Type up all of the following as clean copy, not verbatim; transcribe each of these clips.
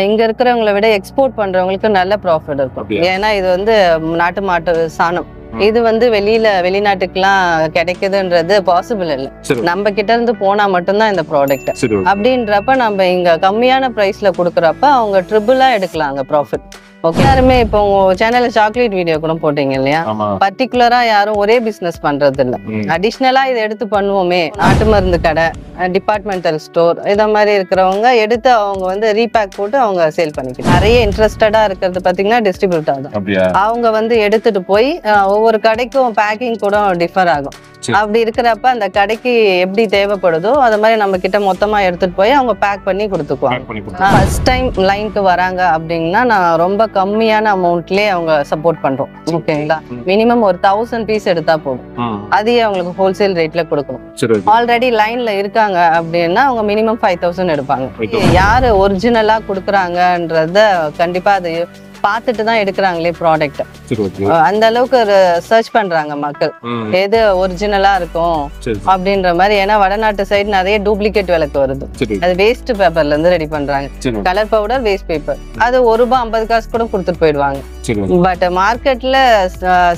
இங்க இருக்கிறவங்களை விட எக்ஸ்போர்ட் பண்றவங்களுக்கு நல்ல ப்ராஃபிட் இருக்கும். ஏன்னா இது வந்து நாட்டு மாட்டு சாணம். இது வந்து வெளிநாட்டுக்குலாம் கிடைக்குதுன்றது பாசிபிள் இல்லை. நம்ம கிட்ட இருந்து போனா மட்டும்தான் இந்த ப்ராடக்ட். அப்படின்றப்ப நம்ம இங்க கம்மியான பிரைஸ்ல கொடுக்குறப்ப அவங்க ட்ரிபிளா எடுக்கலாம் அங்க ப்ராஃபிட். ஓகே, யாருமே இப்போ உங்க சேனல்ல சாக்லேட் வீடியோ கூட போட்டீங்க இல்லையா? பர்டிகுலரா யாரும் ஒரே பிசினஸ் பண்றது இல்ல. அடிஷ்னலா இதை எடுத்து பண்ணுவோமே, நாட்டு மருந்து கடை, டிபார்ட்மெண்டல் ஸ்டோர் இத மாதிரி இருக்கிறவங்க எடுத்து அவங்க வந்து ரீபேக் போட்டு அவங்க சேல் பண்ணிக்கலாம். நிறைய இன்ட்ரெஸ்டடா இருக்கிறது பாத்தீங்கன்னா டிஸ்ட்ரிபியூட்டர் தான். அவங்க வந்து எடுத்துட்டு போய் ஒவ்வொரு கடைக்கும் பேக்கிங் கூட டிஃபர் ஆகும். அப்படி இருக்கிறப்ப அந்த கடைக்கு எப்படி தேவைப்படுதோ அது மாதிரி நம்ம கிட்ட மொத்தமா எடுத்துட்டு போய் அவங்க பேக் பண்ணி கொடுத்துக்குவாங்க. ஃபர்ஸ்ட் டைம் லைனுக்கு வராங்க அப்படின்னா நான் ரொம்ப கம்மியான அமௌண்ட்லயே அவங்க சப்போர்ட் பண்றோம். ஓகேங்களா, மினிமம் ஒரு 1000 பீஸ் எடுத்தா போதும். அதையே அவங்களுக்கு ஹோல்சேல் ரேட்ல கொடுக்கணும். ஆல்ரெடி லைன்ல இருக்காங்க அப்படின்னா அவங்க மினிமம் 5000 எடுப்பாங்க. யாரு ஒரிஜினலா கொடுக்குறாங்கன்றத கண்டிப்பா அது பார்த்துட்டு தான் எடுக்கிறாங்களே ப்ராடக்ட். அந்த அளவுக்கு சர்ச் பண்றாங்க மக்கள் எது ஒரிஜினலா இருக்கும் அப்படின்ற மாதிரி. ஏன்னா வடநாட்டு சைடு நிறைய டூப்ளிகேட் விளக்கு வருது. அது வேஸ்ட் பேப்பர்ல இருந்து ரெடி பண்றாங்க. Colour powder, waste paper. அது ₹1.50 கூட கொடுத்துட்டு போயிடுவாங்க. பட் மார்க்கெட்ல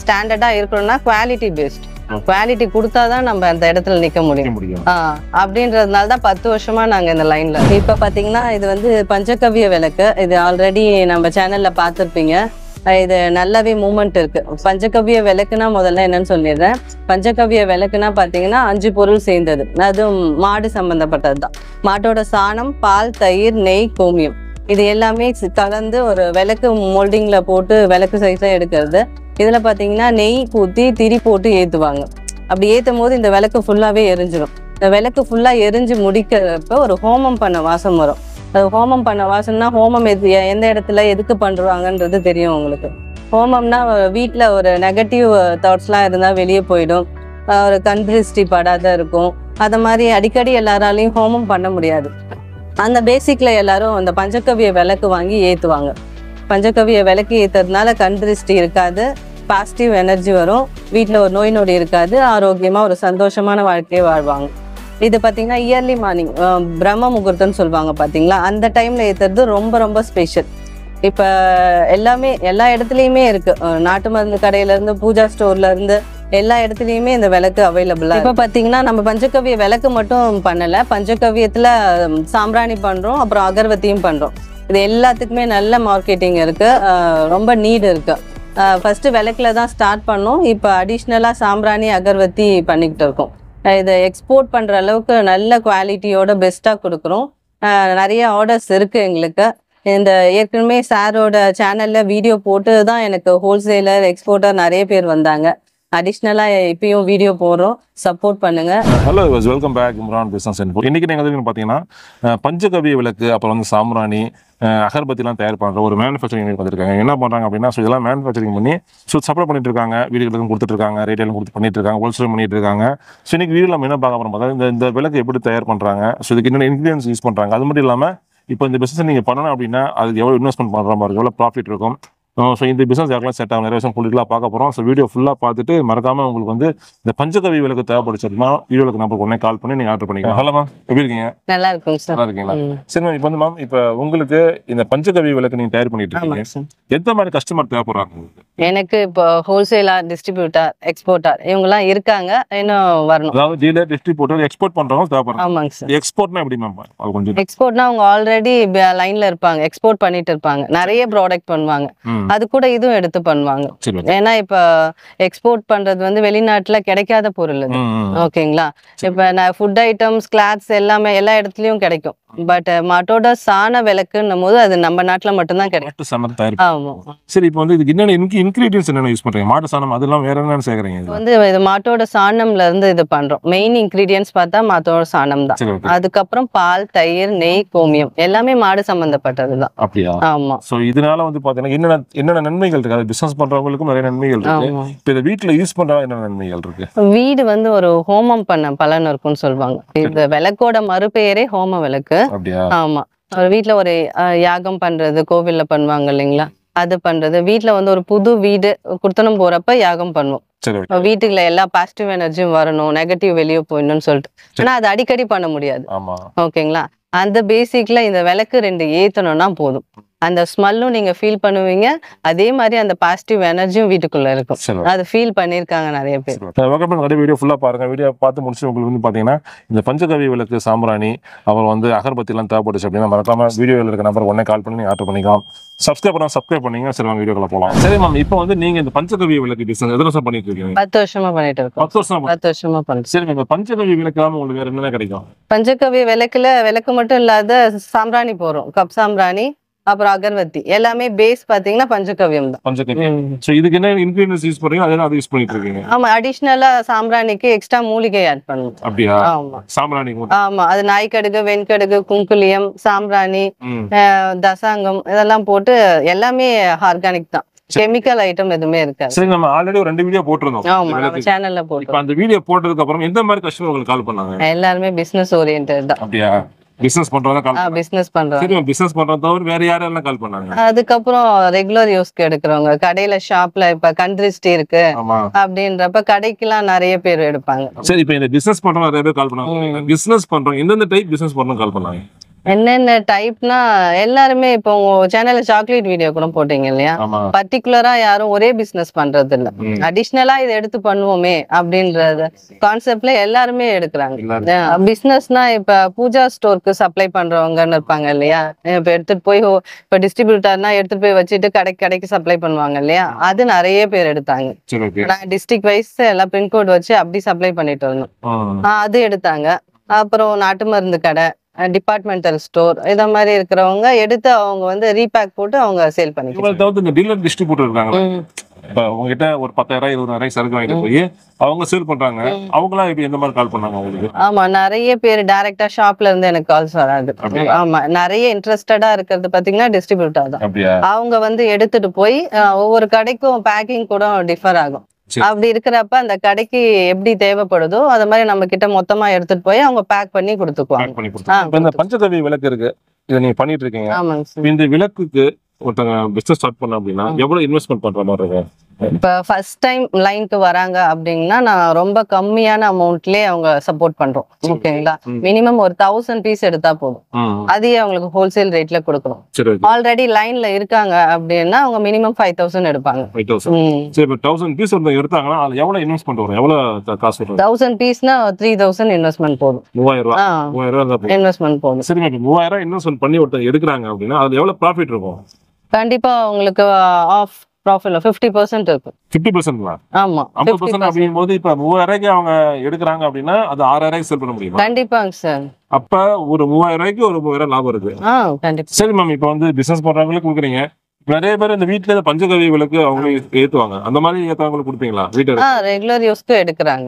ஸ்டாண்டர்டா இருக்கணும்னா குவாலிட்டி பேஸ்ட். குவாலிட்டி கொடுத்தாதான் நம்ம அந்த இடத்துல நிக்க முடியும். அப்படின்றதுனால தான் 10 வருஷமா நாங்க இந்த லைன்ல. இப்ப பாத்தீங்கன்னா இது வந்து பஞ்சகவ்ய விளக்கு. இது ஆல்ரெடி நம்ம சேனல்ல பாத்திருப்பீங்க. இது நல்லாவே மூவ்மெண்ட் இருக்கு. பஞ்சகவ்ய விளக்குனா முதல்ல என்னன்னு சொல்லிடுறேன். பஞ்சகவ்ய விளக்குனா பாத்தீங்கன்னா 5 பொருள் சேர்ந்தது. அதுவும் மாடு சம்பந்தப்பட்டது தான். மாட்டோட சாணம், பால், தயிர், நெய், கோமியம் இது எல்லாமே கலந்து ஒரு விளக்கு மோல்டிங்ல போட்டு விளக்கு சைஸா எடுக்கிறது. இதுல பாத்தீங்கன்னா நெய் ஊத்தி திரி போட்டு ஏத்துவாங்க. அப்படி ஏத்தும் போது இந்த விளக்கு ஃபுல்லாவே எரிஞ்சிடும். இந்த விளக்கு ஃபுல்லா எரிஞ்சு முடிக்கிறப்ப ஒரு ஹோமம் பண்ண வாசம் வரும். அது ஹோமம் பண்ண வாசம்னா ஹோமம் எந்த இடத்துல எதுக்கு பண்றாங்கன்றது தெரியும் உங்களுக்கு. ஹோமம்னா வீட்டுல ஒரு நெகட்டிவ் தாட்ஸ்லாம் இருந்தா வெளியே போயிடும். ஒரு கண் திருஷ்டி படாத இருக்கும். அத மாதிரி அடிக்கடி எல்லாராலையும் ஹோமம் பண்ண முடியாது. அந்த பேசிக்ல எல்லாரும் அந்த பஞ்சகவ்ய விளக்கு வாங்கி ஏத்துவாங்க. பஞ்சகவ்ய விளக்கு ஏத்துறதுனால கண் திருஷ்டி இருக்காது, பாசிட்டிவ் எனர்ஜி வரும், வீட்டில் ஒரு நோய் நொடி இருக்காது, ஆரோக்கியமா ஒரு சந்தோஷமான வாழ்க்கையை வாழ்வாங்க. இது பார்த்தீங்கன்னா இயர்லி மார்னிங் பிரம்ம முகூர்த்தம்னு சொல்லுவாங்க பார்த்தீங்களா, அந்த டைம்ல ஏத்துறது ரொம்ப ரொம்ப ஸ்பெஷல். இப்போ எல்லாமே எல்லா இடத்துலையுமே இருக்கு. நாட்டு மருந்து கடையில இருந்து, பூஜா ஸ்டோர்ல இருந்து எல்லா இடத்துலையுமே இந்த விளக்கு அவைலபிளா. இப்போ பார்த்தீங்கன்னா நம்ம பஞ்சகவ்ய விளக்கு மட்டும் பண்ணல, பஞ்சகவ்யத்துல சாம்பிராணி பண்றோம், அப்புறம் அகர்வத்தியும் பண்றோம். இது எல்லாத்துக்குமே நல்ல மார்க்கெட்டிங் இருக்கு, ரொம்ப நீட் இருக்கு. ஃபர்ஸ்ட் விளக்குல தான் ஸ்டார்ட் பண்ணோம். இப்போ அடிஷ்னலா சாம்பிராணி, அகர்வத்தி பண்ணிக்கிட்டு இருக்கோம். இதை எக்ஸ்போர்ட் பண்ற அளவுக்கு நல்ல குவாலிட்டியோட பெஸ்டா கொடுக்குறோம். நிறைய ஆர்டர்ஸ் இருக்கு எங்களுக்கு. இந்த ஏற்கனவே சாரோட சேனல்ல வீடியோ போட்டு தான் எனக்கு ஹோல்சேலர், எக்ஸ்போர்ட்டர் நிறைய பேர் வந்தாங்க. அடிஷ்னலா இப்பயும் வீடியோ போடுறோம், சப்போர்ட் பண்ணுங்க. Hello, welcome back Imran business info. இன்னைக்கு நீங்கள் பார்த்தீங்கன்னா பஞ்சகவ்ய விளக்கு, அப்புறம் வந்து சாம்பிராணி, அகர்பத்திலாம் தயார் பண்ணுற ஒரு மேனுஃபேக்சரிங் வந்துருக்காங்க. என்ன பண்ணுறாங்க அப்படின்னா, ஸோ இதெல்லாம் மேனுஃபேக்சரிங் பண்ணி சப்ளை பண்ணிட்டு இருக்காங்க, வீடுகளுக்கும் கொடுத்துட்டு இருக்காங்க, ரீட்டைலும் கொடுத்து பண்ணிட்டு இருக்காங்க, ஹோல்சேல் பண்ணிட்டு இருக்காங்க. ஸோ இன்னைக்கு வீடியோ நம்ம என்ன பார்க்க போகிறோம் பார்த்தா, இந்த விளக்கு எப்படி தயார் பண்ணுறாங்க, ஸோ இதுக்கு என்னென்ன இன்கிரியன்ஸ் யூஸ் பண்ணுறாங்க, அது மட்டும் இல்லாமல் இப்போ இந்த பிஸ்னஸ் நீங்கள் பண்ணணும் அப்படின்னா அதுக்கு எவ்வளோ இன்வெஸ்ட்மெண்ட் பண்ணுற மாதிரி, எவ்வளோ ப்ராஃபிட் இருக்கும். ஸோ இந்த பிஸ்னஸ் யாருக்கெல்லாம் செட் ஆகும், நிறைய விஷயம் ஃபுல்லாக பார்க்க போகிறோம். ஸோ வீடியோ ஃபுல்லாக பார்த்துட்டு மறக்காமல் உங்களுக்கு வந்து இந்த பஞ்சகவ்ய விளக்கு தேவைப்படுச்சுன்னா வீடியோக்கு நம்பர் உடனே கால் பண்ணி நீங்கள் ஆர்டர் பண்ணிக்கலாம். ஹலோ மேம், எப்படி இருக்கீங்க? நல்லா இருக்கும் சார். நல்லா இருக்கீங்களா? சரி மேம், இப்போ வந்து மேம் இப்போ உங்களுக்கு இந்த பஞ்சகவ்ய விளக்கு நீங்கள் தயார் பண்ணிட்டு இருக்கீங்க, எந்த மாதிரி கஸ்டமர் தேவைப்படுறாங்க? எனக்கு இப்போ ஹோல்சேலர், டிஸ்ட்ரிபியூட்டர், எக்ஸ்போர்ட்டர் இவங்கெல்லாம் இருக்காங்க, இன்னும் வரணும். அதாவது டீலர், டிஸ்ட்ரிபியூட்டர், எக்ஸ்போர்ட் பண்றவங்க தேவைப்படுறாங்க. ஆமாங்க சார். எக்ஸ்போர்ட்னா எப்படி மேம்? அது கொஞ்சம் எக்ஸ்போர்ட்னா அவங்க ஆல்ரெடி லைன்ல இருப்பாங்க, எக்ஸ்போர்ட் பண்ணிட்டு இருப்பாங்க, நிறைய ப்ராடக்ட் பண்ணுவாங்க, அது கூட இதுவும் எடுத்து பண்ணுவாங்க. ஏன்னா இப்ப எக்ஸ்போர்ட் பண்றது வந்து வெளிநாட்டுல கிடைக்காத பொருள் அது. ஓகேங்களா, இப்ப நான் ஃபுட் ஐட்டம்ஸ், கிளாத்ஸ் எல்லாமே எல்லா இடத்துலயும் கிடைக்கும். பட் மாட்டோட சாண விளக்குன்னும் போது அது நம்ம நாட்டுல மட்டும்தான் கிடைக்கும். ஆமா. சரி, இப்போ வந்து இதுக்கு என்னென்ன இன்கிரிடியன்ஸ் என்னென்ன யூஸ் பண்றீங்க? மாட்டு சாணம் அதெல்லாம் வேற என்ன சேர்க்கறீங்க? இது வந்து இது மாட்டோட சாணம்ல இருந்து இது பண்றோம். மெயின் இன்கிரிடியன்ஸ் பார்த்தா மாட்டோட சாணம் தான். அதுக்கப்புறம் பால், தயிர், நெய், கோமியம் எல்லாமே மாடு சம்பந்தப்பட்டதுதான். அப்படியா? ஆமா. சோ இதனால வந்து பாத்தீங்கன்னா என்னென்ன நன்மைகள் இருக்கு? அது பிசினஸ் பண்றவங்களுக்கும் நிறைய நன்மைகள் இருக்கு. இப்போ இத வீட்ல யூஸ் பண்றா என்ன நன்மைகள் இருக்கு? வீடு வந்து ஒரு ஹோமம் பண்ண பலன் இருக்கும்னு சொல்லுவாங்க. இந்த விளக்கோட மறுபெயரே ஹோம விளக்கு. அப்படியா? ஆமா. ஒரு வீட்டுல ஒரு யாகம் பண்றது, கோவில்ல பண்ணுவாங்க இல்லைங்களா, அது பண்றது. வீட்டுல வந்து ஒரு புது வீடு குடுத்தனம் போறப்ப யாகம் பண்ணுவோம். வீட்டுக்குள்ள எல்லா பாசிட்டிவ் எனர்ஜியும் வரணும், நெகட்டிவ் வெளியே போயிடணும்னு சொல்லிட்டு. ஆனா அது அடிக்கடி பண்ண முடியாது. ஓகேங்களா? அந்த பேசிக்ல இந்த விளக்கு 2 ஏத்தணும்னா போதும். அந்த ஸ்மெல்லும் நீங்க ஃபீல் பண்ணுவீங்க. அதே மாதிரி அந்த பாசிட்டிவ் எனர்ஜியும் வீட்டுக்குள்ள இருக்கும். அது ஃபீல் பண்ணிருக்காங்க நிறைய பேர். நிறைய வீடியோ ஃபுல்லா பாருங்க. வீடியோ பார்த்து முடிச்சு உங்களுக்கு வந்து பாத்தீங்கன்னா இந்த பஞ்சகவி விளக்கு, சாம்பிராணி, அப்புறம் வந்து அகர்பத்தி எல்லாம் தேவைப்பட்டுச்சு அப்படின்னா மறக்காம வீடியோவில் இருக்க நம்பர் உடனே கால் பண்ணி ஆர்டர் பண்ணிக்கலாம். சப்ஸ்கிரைப் பண்ணீங்க. சரி, வாங்க வீடியோக்குள்ள போலாம். சரி மேம், இப்போ வந்து நீங்க இந்த பஞ்சகவி விளக்கு பிசினஸ் எத்தனை வருஷம் பண்ணிட்டு இருக்கீங்க? 10 வருஷமா பண்ணிட்டு இருக்கோம். 10 வருஷமா பண்றோம். சரி, இந்த பஞ்சகவி விளக்காம உங்களுக்கு வேற என்ன கிடைக்கும்? பஞ்சகவி விளக்கு மட்டும் இல்லாத சாம்பிராணி போறோம். கப் சாம்பிராணி, அப்புறம் அகர்வத்தி, எல்லாமே பேஸ் பாத்தீங்கன்னா பஞ்சகவ்யம் தான். பஞ்சகவ்யம். சோ இதுக்கு என்ன இன்கிரிடியன்ட்ஸ் யூஸ் பண்றீங்க? அதெல்லாம் அது யூஸ் பண்ணிட்டு இருக்கீங்க? ஆமா, அடிஷனலா சாம்பிராணிக்கு எக்ஸ்ட்ரா மூலிகை ஆட் பண்ணுவோம். அப்படியே? ஆமா, சாம்பிராணிக்கு. ஆமா, அது நாய்க்கடுகு, வெண்கடுகு, குங்குலியம், சாம்பிராணி, தசாங்கம் இதெல்லாம் போட்டு எல்லாமே ஆர்கானிக் தான். கெமிக்கல் ஐட்டம் எதுவுமே இருக்காது. சரி, நம்ம ஆல்ரெடி ஒரு 2 வீடியோ போட்டுருந்தோம். ஆமா, நம்ம சேனல்ல போட்டு. இப்போ அந்த வீடியோ போட்டதுக்கு அப்புறம் எந்த மாதிரி கஸ்டமர் உங்களுக்கு கால் பண்ணாங்க? எல்லாரும் பிசினஸ் ஓரியன்டட் தான். அப்படியே? பிசினஸ் பண்றவங்க கால் பண்ணாங்க. பிசினஸ் பண்றவங்க. சரி, பிசினஸ் பண்றத தவிர வேற யாரெல்லாம் கால் பண்ணாங்க? அதுக்கப்புறம் ரெகுலர் யூஸ்க்கு எடுக்கிறவங்க, கடையில ஷாப்ல இப்ப கண்ட்ரிஸ்டி இருக்கு அப்படின்றப்ப கடைக்கெல்லாம் நிறைய பேர் எடுப்பாங்க. சரி, இப்போ இந்த பிசினஸ் பண்றவங்க நிறைய பேர் கால் பண்ணாங்க. பிசினஸ் பண்றவங்க எந்தெந்த டைப் பிசினஸ் பண்றவங்க கால் பண்ணாங்க? என்னென்ன டைப்னா எல்லாருமே இப்போ உங்க சேனல்ல சாக்லேட் வீடியோ கூட போட்டீங்க இல்லையா? பர்டிகுலரா யாரும் ஒரே பிசினஸ் பண்றது இல்ல. அடிஷனலா இதை எடுத்து பண்ணுவோமே அப்படின்றது கான்செப்ட்ல எல்லாருமே எடுக்கிறாங்க. பிசினஸ்னா இப்ப பூஜா ஸ்டோருக்கு சப்ளை பண்றவங்கன்னு இருப்பாங்க இல்லையா? இப்ப எடுத்துட்டு போய் இப்ப டிஸ்ட்ரிபியூட்டர்னா எடுத்துட்டு போய் வச்சுட்டு கடைக்கு சப்ளை பண்ணுவாங்க இல்லையா? அது நிறைய பேர் எடுத்தாங்க. நான் டிஸ்ட்ரிக்ட் வைஸ் எல்லாம் பின்கோட் வச்சு அப்படி சப்ளை பண்ணிட்டு இருந்தோம். அது எடுத்தாங்க. அப்புறம் நாட்டு மருந்து கடை, டிபார்ட்மெண்டல் ஸ்டோர் இத மாதிரி இருக்கிறவங்க எடுத்து அவங்க வந்து ரீபேக் போட்டு அவங்க சேல் பண்ணிக்கிறாங்க. இவங்க தவிர்த்து இந்த டீலர் டிஸ்ட்ரிபியூட்டர் இருக்காங்க. இப்ப உங்ககிட்ட ஒரு 10,000 20,000 சரக்கு வாங்கிட்டு போய் அவங்க சேல் பண்றாங்க. அவங்கலாம் இப்ப எந்த மாதிரி கால் பண்ணாங்க உங்களுக்கு? ஆமா, நிறைய பேர் டைரக்டா ஷாப்ல இருந்து எனக்கு கால்ஸ் வராது. ஆமா, நிறைய இன்ட்ரெஸ்டடா இருக்கிறது பாத்தீங்கன்னா டிஸ்ட்ரிபியூட்டர் தான். அவங்க வந்து எடுத்துட்டு போய் ஒவ்வொரு கடைக்கும் பேக்கிங் கூட டிஃபர் ஆகும். அப்படி இருக்கிறப்ப அந்த கடைக்கு எப்படி தேவைப்படுதோ அத மாதிரி நம்ம கிட்ட மொத்தமா எடுத்துட்டு போய் அவங்க பேக் பண்ணி கொடுத்துக்குவாங்க. இந்த பஞ்சகவி விளக்கு இருக்கு, இதை நீங்க பண்ணிட்டு இருக்கீங்க. இந்த விளக்குக்கு ஒருத்தங்க பிசினஸ் ஸ்டார்ட் பண்ண அப்படின்னா எவ்வளவு இன்வெஸ்ட்மெண்ட் பண்ற மாதிரி இருக்கு? இப்ப ஃபர்ஸ்ட் டைம் லைனுக்கு வராங்க அப்படின்னா நான் ரொம்ப கம்மியான அமௌண்ட்லயே அவங்க சப்போர்ட் பண்றோம். ஓகேங்களா? மினிமம் ஒரு 1000 பீஸ் எடுத்தா போதும். அதையே அவங்களுக்கு ஹோல்சேல் ரேட்ல கொடுக்கணும். ஆல்ரெடி லைன்ல இருக்காங்க அப்படின்னா அவங்க மினிமம் 5000 எடுப்பாங்க. 1000 பீஸ் எடுத்தாங்கன்னா அதுல எவ்வளவு இன்வெஸ்ட்மெண்ட் வரும்? எவ்வளவு காசு வரும்? 1000 பீஸ்னா 3000 இன்வெஸ்ட்மெண்ட் போதும். 3000 இன்வெஸ்ட்மெண்ட் போதும். சரி, 3000 இன்வெஸ்ட்மெண்ட் பண்ணி ஒருத்தர் எடுக்கிறாங்க அப்படின்னா அதுல எவ்வளவு ப்ராஃபிட் இருக்கும்? கண்டிப்பா உங்களுக்கு ஆஃப் ப்ராஃபிட் 50% இருக்கும். 50%? ஆமா, 50% அப்படிங்கும்போது இப்ப 3000 அவங்க எடுக்கிறாங்க அப்படின்னா அது 6000 சேல் பண்ண முடியுமா? கண்டிப்பாங்க சார். அப்ப ஒரு 3000 ஒரு 3000 லாபம் இருக்கு. கண்டிப்பா. சரி மேம், இப்ப வந்து பிசினஸ் பண்றவங்களுக்கு கொடுக்குறீங்க. நிறைய பேர் இந்த வீட்டுல பஞ்சகவி விளக்கு அவங்க ஏத்துவாங்க. அந்த மாதிரி ஏத்தவங்களுக்கு கொடுப்பீங்களா? வீட்டுல ரெகுலர் யூஸ்க்கு எடுக்கிறாங்க.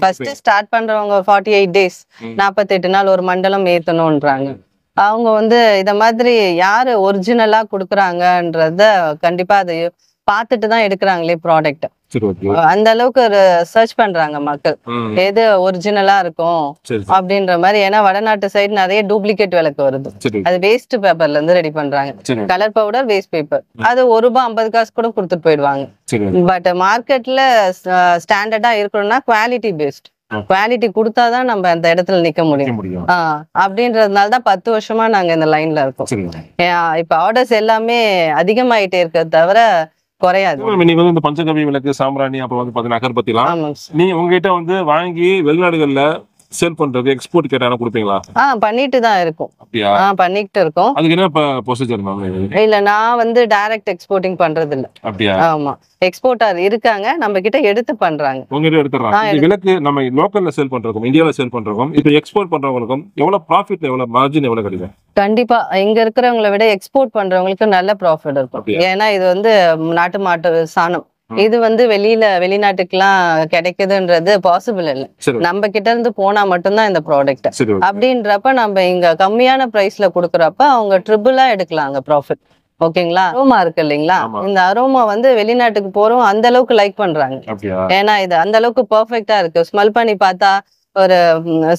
ஃபர்ஸ்ட் ஸ்டார்ட் பண்றவங்க 48 டேஸ் 48 நாள் ஒரு மண்டலம் ஏத்தணும்ன்றாங்க. அவங்க வந்து இத மாதிரி யாரு ஒரிஜினலா குடுக்குறாங்கன்றத கண்டிப்பா அதை பார்த்துட்டு தான் எடுக்கிறாங்களே ப்ராடக்ட். அந்த அளவுக்கு சர்ச் பண்றாங்க மக்கள் எது ஒரிஜினலா இருக்கும் அப்படின்ற மாதிரி. ஏன்னா வடநாட்டு சைடு நிறைய டூப்ளிகேட் விளக்கு வருது. அது வேஸ்ட் பேப்பர்ல இருந்து ரெடி பண்றாங்க. Colour powder, waste paper. அது ₹1.50 கூட கொடுத்துட்டு போயிடுவாங்க. பட் மார்க்கெட்ல ஸ்டாண்டர்டா இருக்கணும்னா குவாலிட்டி பேஸ்ட். குவாலிட்டி கொடுத்தாதான் நம்ம அந்த இடத்துல நிக்க முடியும். அப்படின்றதுனால தான் 10 வருஷமா நாங்க இந்த லைன்ல இருக்கோம். இப்ப ஆர்டர்ஸ் எல்லாமே அதிகமாயிட்டே இருக்கிறத தவிர குறையாது. நீங்க வந்து இந்த பஞ்சகவி விளக்கு, சாம்பிராணி, அப்புறம் வந்து பாத்தீங்கன்னா அகர்பத்திலாம் நீ உங்ககிட்ட வந்து வாங்கி வெளிநாடுகள்ல சேல் பண்றது எக்ஸ்போர்ட் கேட்டானா கொடுப்பீங்களா? பண்ணிட்டு தான் இருக்கோம். அப்படியா? பண்ணிட்டு இருக்கோம். அதுக்கு என்ன ப்ரொசீஜர் மேம்? இல்ல, நான் வந்து டைரக்ட் எக்ஸ்போர்ட்டிங் பண்றது இல்ல. அப்படியா? ஆமா, எக்ஸ்போர்ட்டர் இருக்காங்க, நம்ம கிட்ட எடுத்து பண்றாங்க. உங்ககிட்ட எடுத்துறாங்க. இந்த விளக்கு நம்ம லோக்கல்ல சேல் பண்றோம், இந்தியால சேல் பண்றோம். இப்போ எக்ஸ்போர்ட் பண்றவங்களுக்கும் எவ்வளவு ப்ராஃபிட், எவ்வளவு மார்ஜின் எவ்வளவு கிடைக்கும்? கண்டிப்பா இங்க இருக்கிறவங்களை விட எக்ஸ்போர்ட் பண்றவங்களுக்கு நல்ல ப்ராஃபிட் இருக்கும். ஏன்னா இது வந்து நாட்டு மாட்டு சாணம். இது வந்து வெளிநாட்டுக்கெல்லாம் கிடைக்குதுன்றது பாசிபிள் இல்ல. நம்ம கிட்ட இருந்து போனா மட்டும்தான் இந்த ப்ராடக்ட். அப்படின்றப்ப நம்ம இங்க கம்மியான பிரைஸ்ல குடுக்கறப்ப அவங்க ட்ரிபிளா எடுக்கலாங்க ப்ராஃபிட். ஓகேங்களா? அரோமா இருக்கு இல்லைங்களா? இந்த அரோமா வந்து வெளிநாட்டுக்கு போறோம் அந்த அளவுக்கு லைக் பண்றாங்க. ஏன்னா இது அந்த அளவுக்கு பெர்ஃபெக்ட்டா இருக்கு. ஸ்மெல் பண்ணி பார்த்தா ஒரு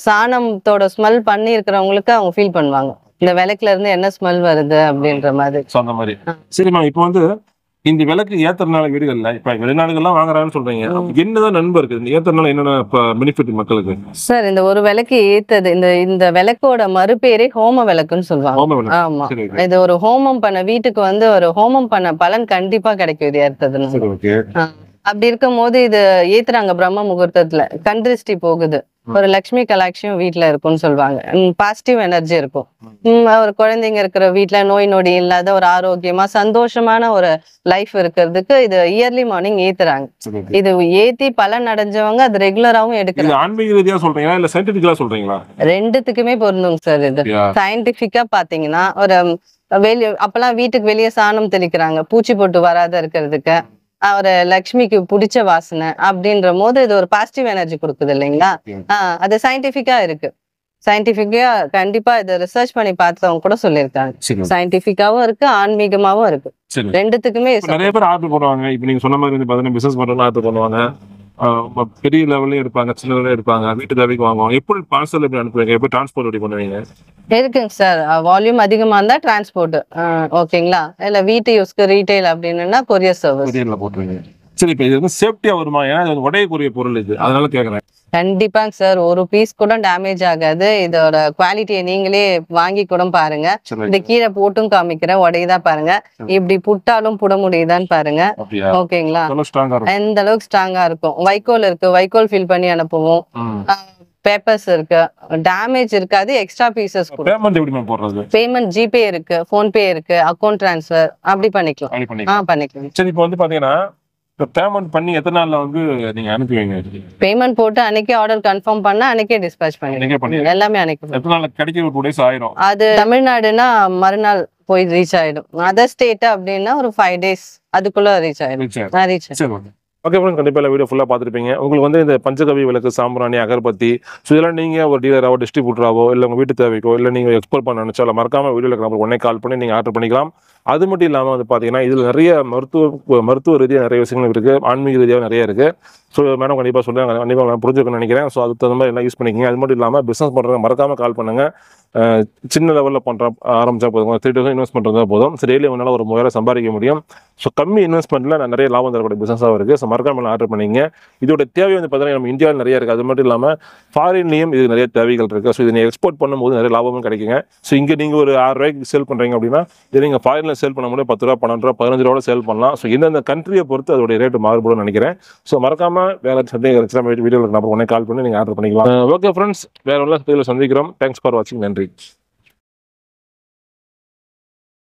சாணத்தோட ஸ்மெல் பண்ணி இருக்கிறவங்களுக்கு அவங்க ஃபீல் பண்ணுவாங்க. இந்த விளக்குல இருந்து என்ன ஸ்மெல் வருது அப்படின்ற மாதிரி. அந்த மாதிரி. சரிம்மா, இப்போ வந்து இந்த விளக்கு ஏத்துறதுனால வீடுகள்ல இப்ப வெளிநாடுகள்லாம் வாங்குறாங்கன்னு சொல்றீங்க, என்னதான் நன்மை இருக்கு இந்த ஏத்துறதுனால? என்னென்ன பெனிஃபிட் மக்களுக்கு? சார், இந்த ஒரு விளக்கு ஏத்தது, இந்த விளக்கோட மறுபேரே ஹோம விளக்குன்னு சொல்லுவாங்க. ஆமா, இது ஒரு ஹோமம் பண்ண வீட்டுக்கு வந்து ஒரு ஹோமம் பண்ண பலன் கண்டிப்பா கிடைக்கும் இது ஏத்துறதுனால. அப்படி இருக்கும் போது இது ஏத்துறாங்க பிரம்ம முகூர்த்தத்துல, கண் திருஷ்டி போகுது, ஒரு லட்சுமி கலாட்சியம் வீட்டுல இருக்கும்னு சொல்லுவாங்க, பாசிட்டிவ் எனர்ஜி இருக்கும். ஒரு குழந்தைங்க இருக்கிற வீட்டுல நோய் நொடி இல்லாத ஒரு ஆரோக்கியமா சந்தோஷமான ஒரு லைஃப் இருக்கிறதுக்கு இது இயர்லி மார்னிங் ஏத்துறாங்க. இது ஏத்தி பலன் அடைஞ்சவங்க அது ரெகுலராவும் எடுக்கிறாங்க. ஆன்மீக ரீதியா சொல்றீங்களா இல்ல சயின்டிபிக்கலா சொல்றீங்களா? ரெண்டுத்துக்குமே பொருந்துங்க சார். இது சயின்டிபிக்கா பாத்தீங்கன்னா, ஒரு அப்பெல்லாம் வீட்டுக்கு வெளியே சாணம் தெளிக்கிறாங்க பூச்சி போட்டு வராத இருக்கிறதுக்கு, ஒரு லக்ஷ்மிக்கு பிடிச்ச வாசனை அப்படின்ற போது இது ஒரு பாசிட்டிவ் எனர்ஜி கொடுக்குது இல்லைங்களா? அது சயின்டிபிக்கா இருக்கு. சயின்டிபிக்கா கண்டிப்பா இதை ரிசர்ச் பண்ணி பார்த்தவங்க கூட சொல்லியிருக்காங்க. சயின்டிபிக்காவும் இருக்கு, ஆன்மீகமாவும் இருக்கு. ரெண்டுத்துக்குமே நிறைய பேர் ஆர்டர் பண்ணுவாங்க. இப்ப நீங்க சொன்ன மாதிரி பாத்தீங்கன்னா பிசினஸ் பண்றவங்க ஆர்டர் பண்ணுவாங்க, பெரிய லெவல்ல எடுப்பாங்க, சின்ன லெவல்ல எடுப்பாங்க, வீட்டு தேவைக்கு வாங்குவாங்க. எப்படி பார்சல் எப்படி அனுப்புவீங்க, எப்படி டிரான்ஸ்போர்ட் எப்படி பண்ணுவீங்க? இருக்குங்க சார், வால்யூம் அதிகமா இருந்தா டிரான்ஸ்போர்ட் ஓகேங்களா, இல்ல வீட்டு யூஸ்க்கு ரீட்டைல் அப்படின்னா கொரியர் சர்வீஸ் போட்டுருவீங்க. சரி, இப்ப இது வந்து சேஃப்டியா வருமா? ஏன்னா இது உடையக்கூடிய பொருள், இது அதனால கேக்குறேன். கண்டிப்பாங்க சார், ஒரு பீஸ் கூட டேமேஜ் ஆகாது. இதோட குவாலிட்டியை நீங்களே வாங்கி கூட பாருங்க. இந்த கீழே போட்டும் காமிக்கிறேன், உடையதா பாருங்க, இப்படி புட்டாலும் புட முடியுதான்னு பாருங்க. ஓகேங்களா, எந்த அளவுக்கு ஸ்ட்ராங்கா இருக்கும். வைக்கோல் இருக்கு, வைக்கோல் ஃபில் பண்ணி அனுப்புவோம். பேப்பர்ஸ் இருக்கு, டேமேஜ் இருக்காது. எக்ஸ்ட்ரா பீசஸ் பேமெண்ட் ஜிபே இருக்கு, போன்பே இருக்கு, அக்கௌண்ட் டிரான்ஸ்ஃபர் அப்படி பண்ணிக்கலாம். பண்ணிக்கலாம். சரி, இப்போ வந்து பாத்தீங்கன்னா பேமெண்ட் பண்ணி எத்தனை நாள்ல வந்து நீங்க அனுப்புவீங்க? பேமெண்ட் போட்டு அன்னைக்கே ஆர்டர் கன்ஃபார்ம் பண்ணா அன்னைக்கே டிஸ்பேட்ச் பண்ணுவீங்க. எல்லாமே அன்னைக்கு. எத்தனை நாள்ல கிடைக்க? 2 days ஆயிரும். அது தமிழ்நாடுனா மறுநாள் போய் ரீச் ஆயிடும். அதர் ஸ்டேட் அப்படின்னா ஒரு 5 days அதுக்குள்ள ரீச் ஆயிடும். ஓகே ஃப்ரெண்ட்ஸ், கண்டிப்பாக வீடியோ ஃபுல்லாக பார்த்துருப்பீங்க. உங்களுக்கு வந்து இந்த பஞ்சகவி விளக்கு, சாம்பிராணி, அகர்பத்தி, ஸோ இதெல்லாம் நீங்கள் ஒரு டீலராவோ டிஸ்ட்ரிபியூட்டராவோ இல்லை உங்கள் வீட்டு தேவைக்கோ இல்லை நீங்கள் எக்ஸ்போர்ட் பண்ண நினச்சா மறக்காமல் வீடியோவில் நம்பர் உடனே கால் பண்ணி நீங்கள் ஆர்டர் பண்ணிக்கலாம். அது மட்டும் இல்லாமல் வந்து பார்த்தீங்கன்னா இதில் நிறைய மருத்துவ ரீதியாக நிறைய விஷயங்கள் இருக்குது, ஆன்மீக ரீதியாக நிறைய இருக்குது. ஸோ மேடம் கண்டிப்பாக சொல்லுங்கள், கண்டிப்பாக நான் புரிஞ்சுக்கணும்னு நினைக்கிறேன். ஸோ அதுக்கு தகுந்த மாதிரி எல்லாம் யூஸ் பண்ணிக்கிங்க. அது மட்டும் இல்லாமல் பிஸ்னஸ் பண்ணுறவங்க மறக்காமல் கால் பண்ணுங்கள். சின்ன லெவலில் பண்ணுற ஆரம்பிச்சா போதும், 3000 இன்வெஸ்ட் பண்ணுறதா போதும். சரி, டெய்லி உங்களால் ஒரு 3000 சம்பாதிக்க முடியும். ஸோ கம்மி இன்வெஸ்ட்மெண்ட்டில் நிறைய லாபம் தரக்கூடிய பிஸ்னஸாக இருக்குது. ஸோ மறக்காமல் ஆர்டர் பண்ணிங்க. இதோட தேவை வந்து பார்த்தீங்கன்னா நம்ம இந்தியாவில் நிறைய இருக்குது. அது மட்டும் இல்லாமல் ஃபாரின்லேயும் இது நிறைய தேவைகள் இருக்குது. ஸோ இதை நீங்கள் எக்ஸ்போர்ட் பண்ணும்போது நிறைய லாபமும் கிடைக்குங்க. ஸோ இங்கே நீங்கள் ஒரு 6 ரூபாய்க்கு சேல் பண்ணுறீங்க அப்படின்னா இதை நீங்கள் ஃபாரினில் சேல் பண்ண முடியும் 10 ரூபா, 12 ரூபா, 15 ரூபா சேல் பண்ணலாம். ஸோ எந்தெந்த கண்ட்ரியை பொறுத்து அதோடைய ரேட்டு மாறுபடும் நினைக்கிறேன். ஸோ மறக்காமல் வேறு சந்தேகம் வீடியோவில் நம்பர் உடனே கால் பண்ணி நீங்கள் ஆர்டர் பண்ணிக்கலாம். ஓகே ஃப்ரெண்ட்ஸ், வேறு உள்ள சந்திக்கிறோம். தேங்க்ஸ் ஃபார் வாட்சிங். நன்றி.